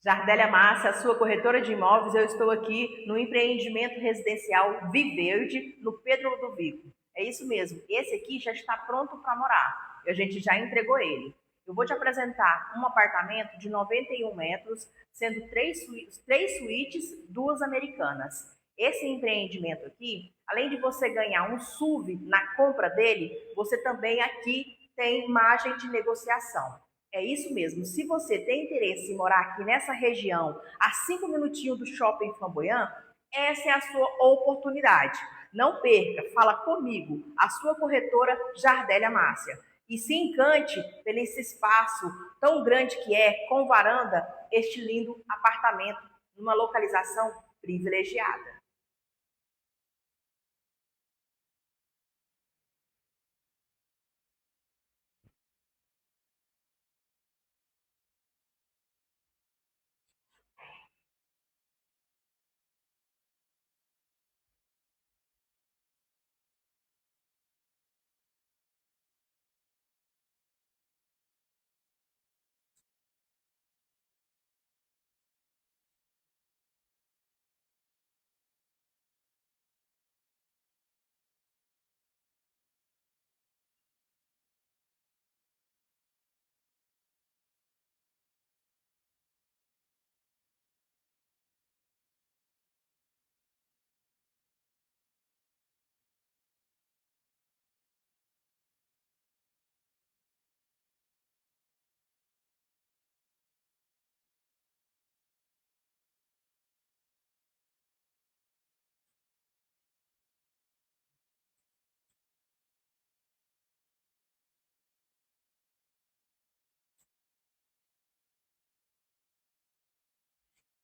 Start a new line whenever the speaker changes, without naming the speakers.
Jardélia Márcia, a sua corretora de imóveis, eu estou aqui no empreendimento residencial Viverde, no Pedro Ludovico. É isso mesmo, esse aqui já está pronto para morar, a gente já entregou ele. Eu vou te apresentar um apartamento de 91 metros, sendo três suítes, duas americanas. Esse empreendimento aqui, além de você ganhar um SUV na compra dele, você também aqui tem margem de negociação. É isso mesmo. Se você tem interesse em morar aqui nessa região, a 5 minutinhos do Shopping Flamboyant, essa é a sua oportunidade. Não perca, fala comigo, a sua corretora Jardélia Márcia. E se encante pelo esse espaço tão grande que é, com varanda, este lindo apartamento, numa localização privilegiada.